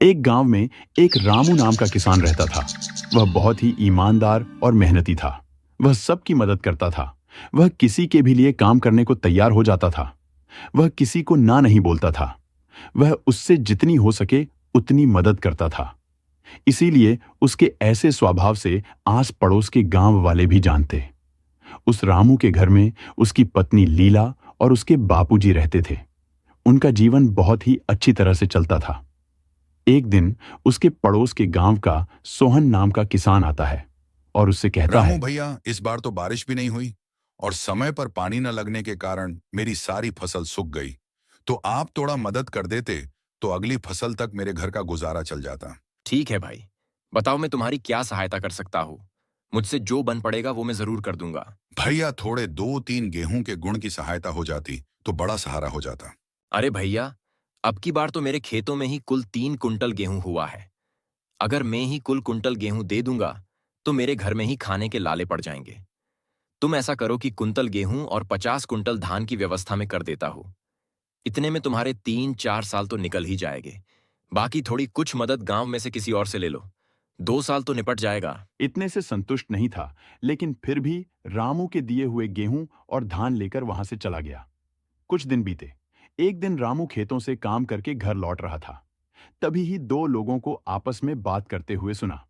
एक गांव में एक रामू नाम का किसान रहता था। वह बहुत ही ईमानदार और मेहनती था। वह सबकी मदद करता था। वह किसी के भी लिए काम करने को तैयार हो जाता था। वह किसी को ना नहीं बोलता था। वह उससे जितनी हो सके उतनी मदद करता था। इसीलिए उसके ऐसे स्वभाव से आस पड़ोस के गांव वाले भी जानते। उस रामू के घर में उसकी पत्नी लीला और उसके बापूजी रहते थे। उनका जीवन बहुत ही अच्छी तरह से चलता था। एक दिन उसके पड़ोस के गांव का सोहन नाम का किसान आता है और उससे कहता रामू है। भैया, इस बार तो बारिश भी नहीं हुई और समय पर पानी न लगने के कारण मेरी सारी फसल सूख गई। तो आप थोड़ा मदद कर देते तो अगली फसल तक मेरे घर का गुजारा चल जाता। ठीक है भाई। बताओ मैं तुम्हारी क्या सहायता कर सकता हूँ। मुझसे जो बन पड़ेगा वो मैं जरूर कर दूंगा। भैया, थोड़े 2-3 गेहूं के गुण की सहायता हो जाती तो बड़ा सहारा हो जाता। अरे भैया, अब की बार तो मेरे खेतों में ही कुल 3 कुंटल गेहूं हुआ है। अगर मैं ही कुल कुंटल गेहूं दे दूंगा तो मेरे घर में ही खाने के लाले पड़ जाएंगे। तुम ऐसा करो कि कुंतल गेहूं और 50 कुंटल धान की व्यवस्था में कर देता हूँ। इतने में तुम्हारे 3-4 साल तो निकल ही जाएंगे। बाकी थोड़ी कुछ मदद गांव में से किसी और से ले लो। 2 साल तो निपट जाएगा। इतने से संतुष्ट नहीं था, लेकिन फिर भी रामू के दिए हुए गेहूं और धान लेकर वहां से चला गया। कुछ दिन बीते। एक दिन रामू खेतों से काम करके घर लौट रहा था। तभी ही दो लोगों को आपस में बात करते हुए सुना।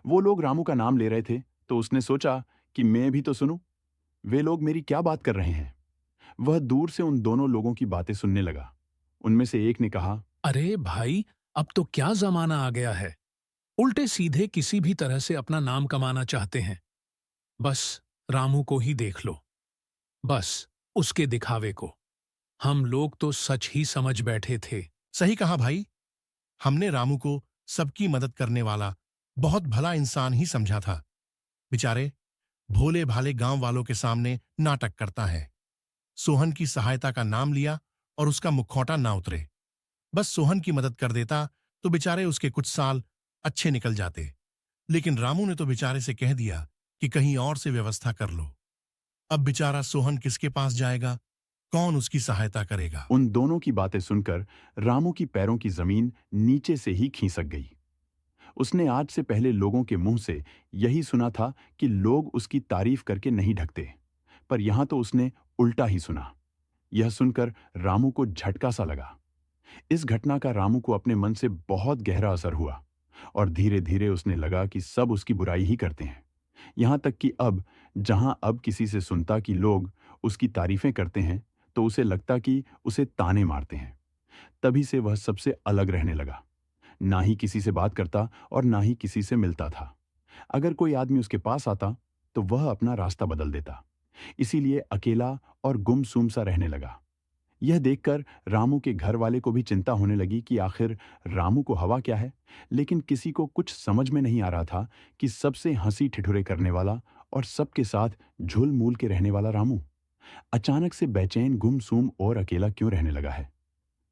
वो लोग रामू का नाम ले रहे थे, तो उसने सोचा कि मैं भी तो सुनूं। वे लोग मेरी क्या बात कर रहे हैं। वह दूर से उन दोनों लोगों की बातें सुनने लगा। उनमें से एक ने कहा। अरे भाई, अब तो क्या जमाना आ गया है। उल्टे सीधे किसी भी तरह से अपना नाम कमाना चाहते हैं। बस रामू को ही देख लो। बस उसके दिखावे को। हम लोग तो सच ही समझ बैठे थे। सही कहा भाई। हमने रामू को सबकी मदद करने वाला बहुत भला इंसान ही समझा था। बेचारे भोले भाले गांव वालों के सामने नाटक करता है। सोहन की सहायता का नाम लिया और उसका मुखौटा ना उतरे। बस सोहन की मदद कर देता तो बेचारे उसके कुछ साल अच्छे निकल जाते। लेकिन रामू ने तो बेचारे से कह दिया कि कहीं और से व्यवस्था कर लो। अब बेचारा सोहन किसके पास जाएगा? कौन उसकी सहायता करेगा? उन दोनों की बातें सुनकर रामू की पैरों की जमीन नीचे से ही खिसक गई। उसने आज से पहले लोगों के मुंह से यही सुना था कि लोग उसकी तारीफ करके नहीं ढकते, पर यहां तो उसने उल्टा ही सुना। यह सुनकर रामू को झटका सा लगा। इस घटना का रामू को अपने मन से बहुत गहरा असर हुआ और धीरे धीरे उसने लगा कि सब उसकी बुराई ही करते हैं। यहां तक कि अब किसी से सुनता कि लोग उसकी तारीफें करते हैं, तो उसे लगता कि उसे ताने मारते हैं। तभी से वह सबसे अलग रहने लगा। ना ही किसी से बात करता और ना ही किसी से मिलता था। अगर कोई आदमी उसके पास आता तो वह अपना रास्ता बदल देता। इसीलिए अकेला और गुमसुम सा रहने लगा। यह देखकर रामू के घर वाले को भी चिंता होने लगी कि आखिर रामू को हवा क्या है। लेकिन किसी को कुछ समझ में नहीं आ रहा था कि सबसे हंसी ठिठुरे करने वाला और सबके साथ झूल मूल के रहने वाला रामू अचानक से बेचैन, गुमसुम और अकेला क्यों रहने लगा है।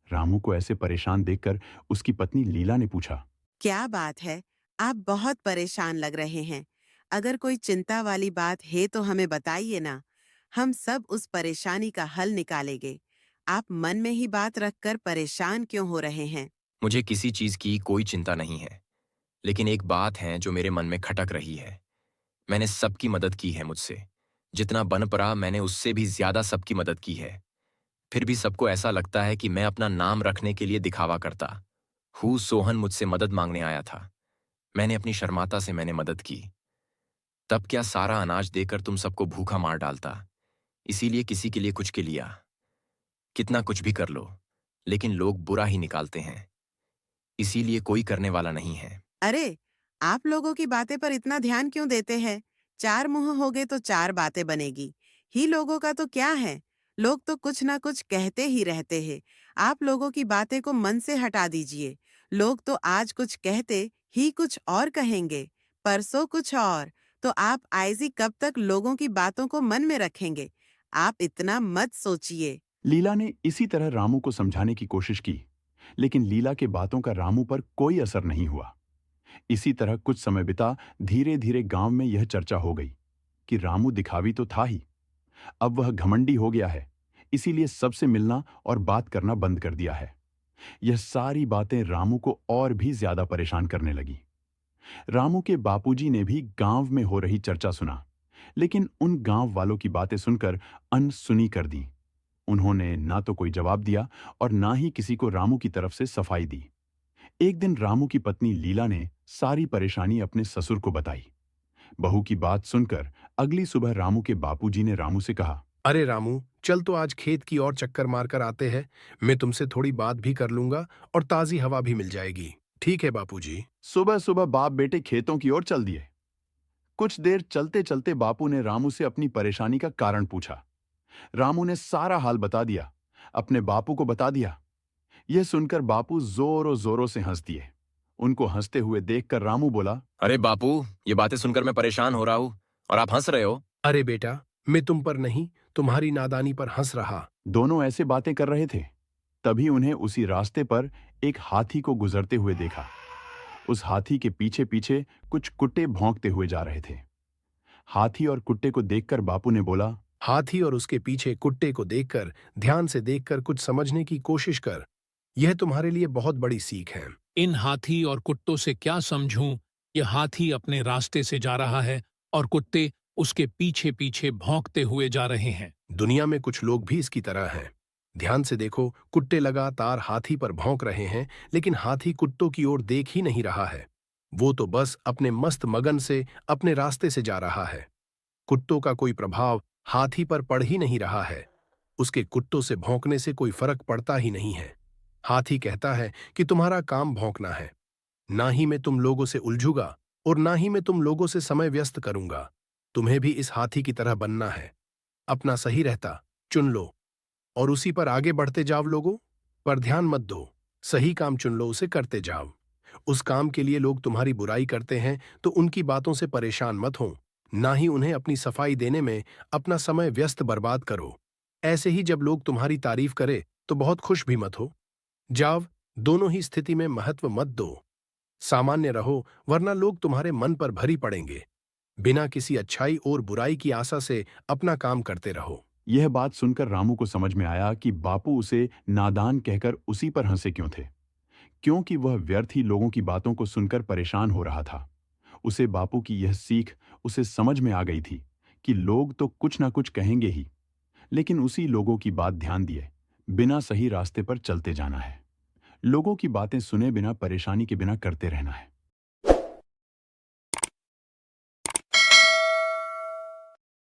रामू को ऐसे परेशान देखकर उसकी पत्नी लीला ने पूछा। क्या बात है? आप बहुत परेशान लग रहे हैं। अगर कोई चिंता वाली बात है तो हमें बताइए ना। हम सब उस परेशानी का हल निकालेंगे। आप मन में ही बात रखकर परेशान क्यों हो रहे हैं? मुझे किसी चीज की कोई चिंता नहीं है, लेकिन एक बात है जो मेरे मन में खटक रही है। मैंने सबकी मदद की है। मुझसे जितना बन पड़ा मैंने उससे भी ज्यादा सबकी मदद की है। फिर भी सबको ऐसा लगता है कि मैं अपना नाम रखने के लिए दिखावा करता हूँ। सोहन मुझसे मदद मांगने आया था। मैंने अपनी शर्माता से मैंने मदद की। तब क्या सारा अनाज देकर तुम सबको भूखा मार डालता। इसीलिए किसी के लिए कुछ के लिया। कितना कुछ भी कर लो, लेकिन लोग बुरा ही निकालते हैं। इसीलिए कोई करने वाला नहीं है। अरे, आप लोगों की बातें पर इतना ध्यान क्यों देते हैं? चार मुंह होगे तो चार बातें बनेगी। ही लोगों का तो क्या है? लोग तो कुछ ना कुछ कहते ही रहते हैं। आप लोगों की बातें को मन से हटा दीजिए। लोग तो आज कुछ कहते ही कुछ और कहेंगे, परसों कुछ और। तो आप आइजी कब तक लोगों की बातों को मन में रखेंगे? आप इतना मत सोचिए। लीला ने इसी तरह रामू को समझाने की कोशिश की, लेकिन लीला के बातों का रामू पर कोई असर नहीं हुआ। इसी तरह कुछ समय बिता। धीरे धीरे गांव में यह चर्चा हो गई कि रामू दिखावी तो था ही, अब वह घमंडी हो गया है। इसीलिए सबसे मिलना और बात करना बंद कर दिया है। यह सारी बातें रामू को और भी ज्यादा परेशान करने लगी। रामू के बापूजी ने भी गांव में हो रही चर्चा सुना, लेकिन उन गांव वालों की बातें सुनकर अनसुनी कर दी। उन्होंने ना तो कोई जवाब दिया और ना ही किसी को रामू की तरफ से सफाई दी। एक दिन रामू की पत्नी लीला ने सारी परेशानी अपने ससुर को बताई। बहू की बात सुनकर अगली सुबह रामू के बापूजी ने रामू से कहा, अरे रामू, चल तो आज खेत की ओर चक्कर मारकर आते हैं। मैं तुमसे थोड़ी बात भी कर लूंगा और ताजी हवा भी मिल जाएगी। ठीक है बापूजी। सुबह सुबह बाप बेटे खेतों की ओर चल दिए। कुछ देर चलते चलते बापू ने रामू से अपनी परेशानी का कारण पूछा। रामू ने सारा हाल बता दिया, अपने बापू को बता दिया। यह सुनकर बापू जोरों जोरों से हंस दिए। उनको हंसते हुए देखकर रामू बोला, अरे बापू, ये बातें सुनकर मैं परेशान हो रहा हूं और आप हंस रहे हो। अरे बेटा, मैं तुम पर नहीं, तुम्हारी नादानी पर हंस रहा। दोनों ऐसे बातें कर रहे थे, तभी उन्हें उसी रास्ते पर एक हाथी को गुजरते हुए देखा। उस हाथी के पीछे पीछे कुछ कुत्ते भौंकते हुए जा रहे थे। हाथी और कुत्ते को देखकर बापू ने बोला, हाथी और उसके पीछे कुत्ते को देखकर, ध्यान से देखकर कुछ समझने की कोशिश कर। यह तुम्हारे लिए बहुत बड़ी सीख है। इन हाथी और कुत्तों से क्या समझूं? यह हाथी अपने रास्ते से जा रहा है और कुत्ते उसके पीछे पीछे भौंकते हुए जा रहे हैं। दुनिया में कुछ लोग भी इसकी तरह हैं। ध्यान से देखो, कुत्ते लगातार हाथी पर भौंक रहे हैं, लेकिन हाथी कुत्तों की ओर देख ही नहीं रहा है। वो तो बस अपने मस्त मगन से अपने रास्ते से जा रहा है। कुत्तों का कोई प्रभाव हाथी पर पड़ ही नहीं रहा है। उसके कुत्तों से भौंकने से कोई फर्क पड़ता ही नहीं है। हाथी कहता है कि तुम्हारा काम भौंकना है। ना ही मैं तुम लोगों से उलझूंगा और ना ही मैं तुम लोगों से समय व्यस्त करूंगा। तुम्हें भी इस हाथी की तरह बनना है। अपना सही रहता चुन लो और उसी पर आगे बढ़ते जाओ। लोगों पर ध्यान मत दो, सही काम चुन लो, उसे करते जाओ। उस काम के लिए लोग तुम्हारी बुराई करते हैं तो उनकी बातों से परेशान मत हो, ना ही उन्हें अपनी सफाई देने में अपना समय व्यस्त बर्बाद करो। ऐसे ही जब लोग तुम्हारी तारीफ करे तो बहुत खुश भी मत हो। जाओ, दोनों ही स्थिति में महत्व मत दो। सामान्य रहो, वरना लोग तुम्हारे मन पर भरी पड़ेंगे। बिना किसी अच्छाई और बुराई की आशा से अपना काम करते रहो। यह बात सुनकर रामू को समझ में आया कि बापू उसे नादान कहकर उसी पर हंसे क्यों थे, क्योंकि वह व्यर्थ ही लोगों की बातों को सुनकर परेशान हो रहा था। उसे बापू की यह सीख उसे समझ में आ गई थी कि लोग तो कुछ ना कुछ कहेंगे ही, लेकिन उसी लोगों की बात ध्यान दिए बिना सही रास्ते पर चलते जाना है। लोगों की बातें सुने बिना परेशानी के बिना करते रहना है।